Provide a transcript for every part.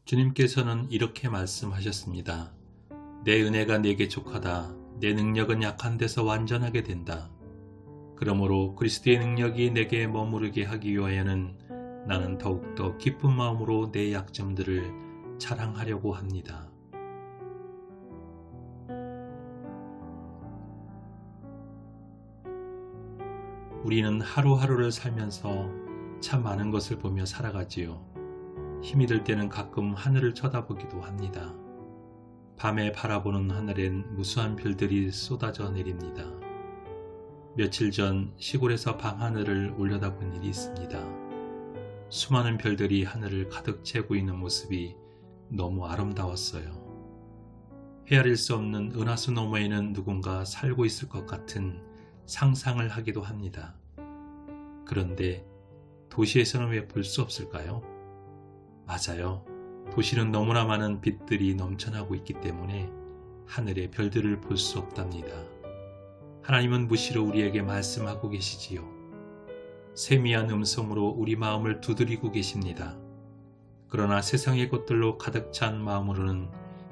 주님께서는 이렇게 말씀하셨습니다. 내 은혜가 내게 족하다. 내 능력은 약한 데서 완전하게 된다. 그러므로 그리스도의 능력이 내게 머무르게 하기 위하여는 나는 더욱더 기쁜 마음으로 내 약점들을 자랑하려고 합니다. 우리는 하루하루를 살면서 참 많은 것을 보며 살아가지요. 힘이 들 때는 가끔 하늘을 쳐다보기도 합니다. 밤에 바라보는 하늘엔 무수한 별들이 쏟아져 내립니다. 며칠 전 시골에서 밤하늘을 올려다본 일이 있습니다. 수많은 별들이 하늘을 가득 채우고 있는 모습이 너무 아름다웠어요. 헤아릴 수 없는 은하수 너머에는 누군가 살고 있을 것 같은 상상을 하기도 합니다. 그런데 도시에서는 왜 볼 수 없을까요? 맞아요. 도시는 너무나 많은 빛들이 넘쳐나고 있기 때문에 하늘의 별들을 볼 수 없답니다. 하나님은 무시로 우리에게 말씀하고 계시지요. 세미한 음성으로 우리 마음을 두드리고 계십니다. 그러나 세상의 것들로 가득 찬 마음으로는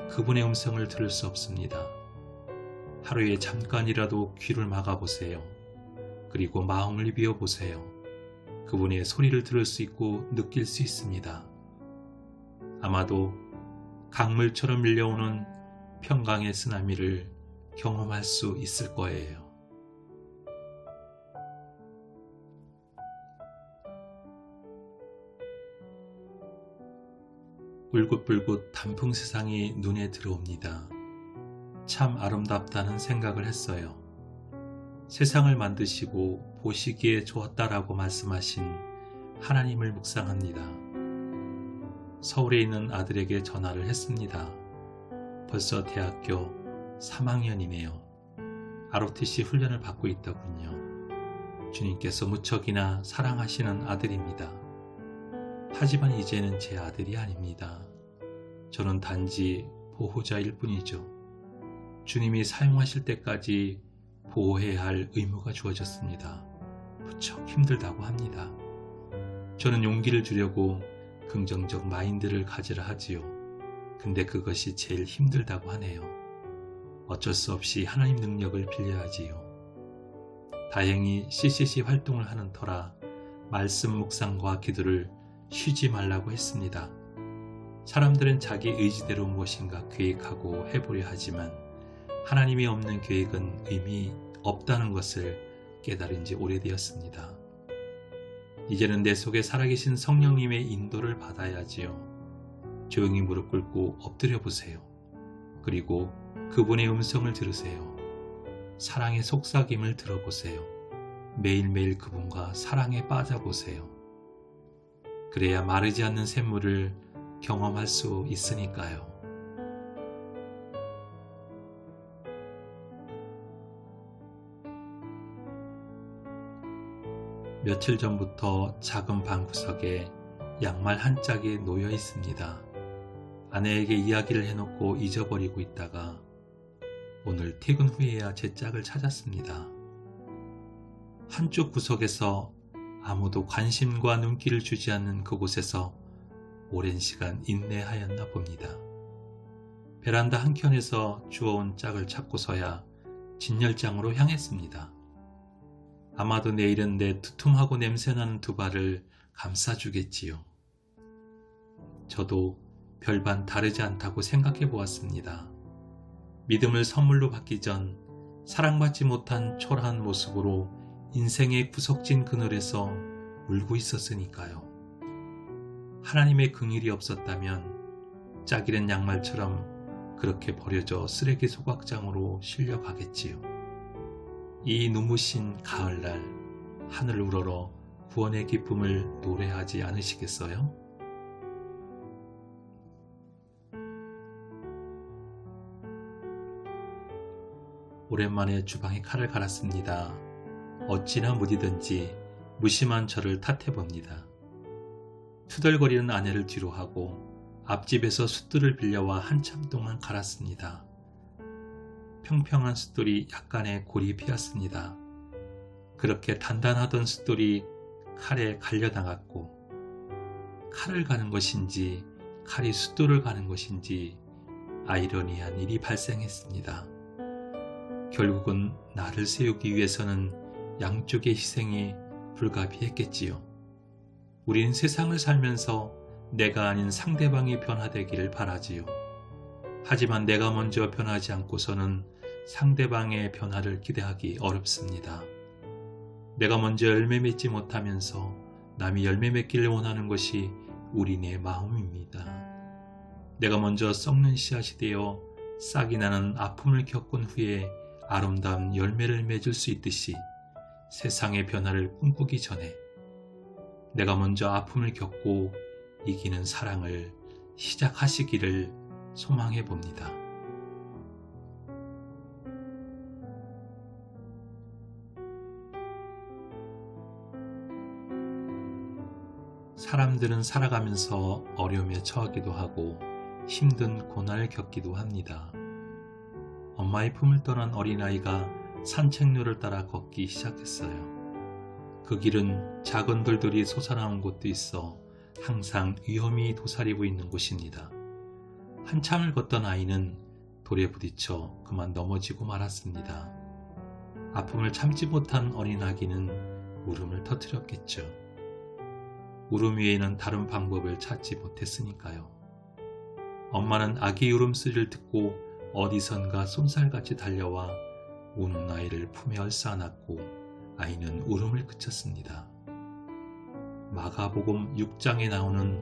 그분의 음성을 들을 수 없습니다. 하루에 잠깐이라도 귀를 막아보세요. 그리고 마음을 비워보세요. 그분의 소리를 들을 수 있고 느낄 수 있습니다. 아마도 강물처럼 밀려오는 평강의 쓰나미를 경험할 수 있을 거예요. 울긋불긋 단풍 세상이 눈에 들어옵니다. 참 아름답다는 생각을 했어요. 세상을 만드시고 보시기에 좋았다라고 말씀하신 하나님을 묵상합니다. 서울에 있는 아들에게 전화를 했습니다. 벌써 대학교 3학년이네요. ROTC 훈련을 받고 있더군요. 주님께서 무척이나 사랑하시는 아들입니다. 하지만 이제는 제 아들이 아닙니다. 저는 단지 보호자일 뿐이죠. 주님이 사용하실 때까지 보호해야 할 의무가 주어졌습니다. 무척 힘들다고 합니다. 저는 용기를 주려고 긍정적 마인드를 가지라 하지요. 근데 그것이 제일 힘들다고 하네요. 어쩔 수 없이 하나님 능력을 빌려야지요. 다행히 CCC 활동을 하는 터라 말씀 묵상과 기도를 쉬지 말라고 했습니다. 사람들은 자기 의지대로 무엇인가 계획하고 해보려 하지만 하나님이 없는 계획은 의미 없다는 것을 깨달은 지 오래되었습니다. 이제는 내 속에 살아계신 성령님의 인도를 받아야지요. 조용히 무릎 꿇고 엎드려 보세요. 그리고 그분의 음성을 들으세요. 사랑의 속삭임을 들어보세요. 매일매일 그분과 사랑에 빠져보세요. 그래야 마르지 않는 샘물을 경험할 수 있으니까요. 며칠 전부터 작은 방구석에 양말 한 짝이 놓여 있습니다. 아내에게 이야기를 해놓고 잊어버리고 있다가 오늘 퇴근 후에야 제 짝을 찾았습니다. 한쪽 구석에서 아무도 관심과 눈길을 주지 않는 그곳에서 오랜 시간 인내하였나 봅니다. 베란다 한켠에서 주워온 짝을 찾고서야 진열장으로 향했습니다. 아마도 내일은 내 두툼하고 냄새나는 두 발을 감싸주겠지요. 저도 별반 다르지 않다고 생각해 보았습니다. 믿음을 선물로 받기 전 사랑받지 못한 초라한 모습으로 인생의 구석진 그늘에서 울고 있었으니까요. 하나님의 긍휼이 없었다면 짝이른 양말처럼 그렇게 버려져 쓰레기 소각장으로 실려가겠지요. 이 눈부신 가을날 하늘을 우러러 구원의 기쁨을 노래하지 않으시겠어요? 오랜만에 주방에 칼을 갈았습니다. 어찌나 무디든지 무심한 저를 탓해봅니다. 투덜거리는 아내를 뒤로하고 앞집에서 숫돌을 빌려와 한참 동안 갈았습니다. 평평한 숫돌이 약간의 골이 피었습니다. 그렇게 단단하던 숫돌이 칼에 갈려나갔고 칼을 가는 것인지 칼이 숫돌을 가는 것인지 아이러니한 일이 발생했습니다. 결국은 나를 세우기 위해서는 양쪽의 희생이 불가피했겠지요. 우린 세상을 살면서 내가 아닌 상대방이 변화되기를 바라지요. 하지만 내가 먼저 변하지 않고서는 상대방의 변화를 기대하기 어렵습니다. 내가 먼저 열매 맺지 못하면서 남이 열매 맺기를 원하는 것이 우리네 마음입니다. 내가 먼저 썩는 씨앗이 되어 싹이 나는 아픔을 겪은 후에 아름다운 열매를 맺을 수 있듯이 세상의 변화를 꿈꾸기 전에 내가 먼저 아픔을 겪고 이기는 사랑을 시작하시기를 소망해 봅니다. 사람들은 살아가면서 어려움에 처하기도 하고 힘든 고난을 겪기도 합니다. 엄마의 품을 떠난 어린아이가 산책로를 따라 걷기 시작했어요. 그 길은 작은 돌들이 솟아나온 곳도 있어 항상 위험이 도사리고 있는 곳입니다. 한참을 걷던 아이는 돌에 부딪혀 그만 넘어지고 말았습니다. 아픔을 참지 못한 어린 아기는 울음을 터뜨렸겠죠. 울음 외에는 다른 방법을 찾지 못했으니까요. 엄마는 아기의 울음소리를 듣고 어디선가 쏜살같이 달려와 우는 아이를 품에 얽어안았고 아이는 울음을 그쳤습니다. 마가복음 6장에 나오는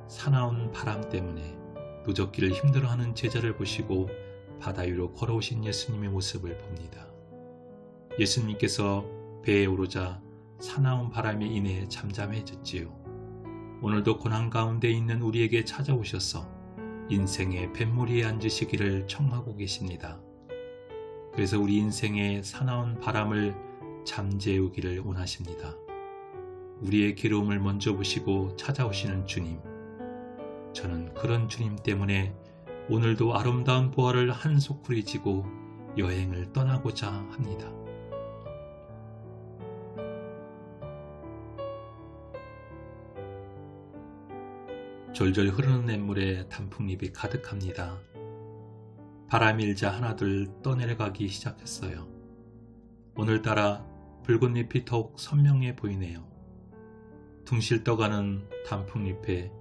사나운 바람 때문에 누적기를 힘들어하는 제자를 보시고 바다 위로 걸어오신 예수님의 모습을 봅니다. 예수님께서 배에 오르자 사나운 바람에 인해 잠잠해졌지요. 오늘도 고난 가운데 있는 우리에게 찾아오셔서 인생의 뱃머리에 앉으시기를 청하고 계십니다. 그래서 우리 인생의 사나운 바람을 잠재우기를 원하십니다. 우리의 괴로움을 먼저 보시고 찾아오시는 주님, 저는 그런 주님 때문에 오늘도 아름다운 보화를 한 소쿠리 지고 여행을 떠나고자 합니다. 졸졸 흐르는 냇물에 단풍잎이 가득합니다. 바람이 일자 하나둘 떠내려가기 시작했어요. 오늘따라 붉은 잎이 더욱 선명해 보이네요. 둥실 떠가는 단풍잎에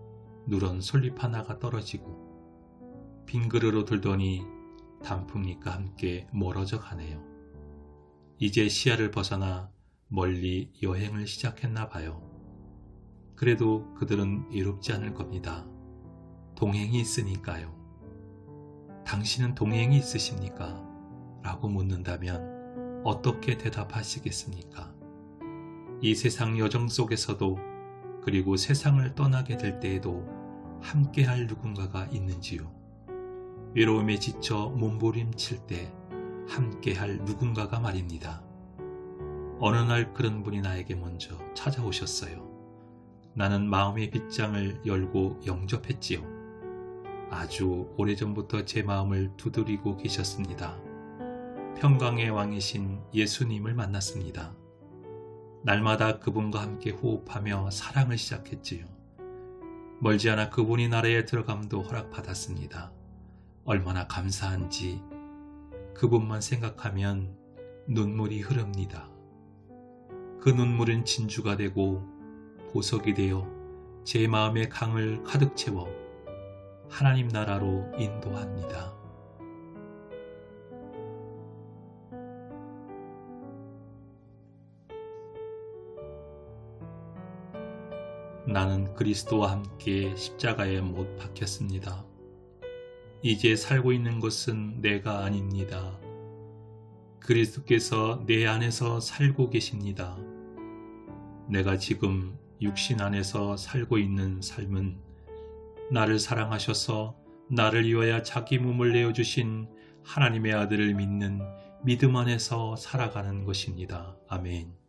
누런 솔잎 하나가 떨어지고 빙그르르 들더니 단풍잎과 함께 멀어져 가네요. 이제 시야를 벗어나 멀리 여행을 시작했나 봐요. 그래도 그들은 외롭지 않을 겁니다. 동행이 있으니까요. 당신은 동행이 있으십니까? 라고 묻는다면 어떻게 대답하시겠습니까? 이 세상 여정 속에서도 그리고 세상을 떠나게 될 때에도 함께할 누군가가 있는지요? 외로움에 지쳐 몸부림칠 때 함께할 누군가가 말입니다. 어느 날 그런 분이 나에게 먼저 찾아오셨어요. 나는 마음의 빗장을 열고 영접했지요. 아주 오래전부터 제 마음을 두드리고 계셨습니다. 평강의 왕이신 예수님을 만났습니다. 날마다 그분과 함께 호흡하며 사랑을 시작했지요. 멀지 않아 그분이 나라에 들어감도 허락받았습니다. 얼마나 감사한지 그분만 생각하면 눈물이 흐릅니다. 그 눈물은 진주가 되고 보석이 되어 제 마음의 강을 가득 채워 하나님 나라로 인도합니다. 나는 그리스도와 함께 십자가에 못 박혔습니다. 이제 살고 있는 것은 내가 아닙니다. 그리스도께서 내 안에서 살고 계십니다. 내가 지금 육신 안에서 살고 있는 삶은 나를 사랑하셔서 나를 위하여 자기 몸을 내어주신 하나님의 아들을 믿는 믿음 안에서 살아가는 것입니다. 아멘.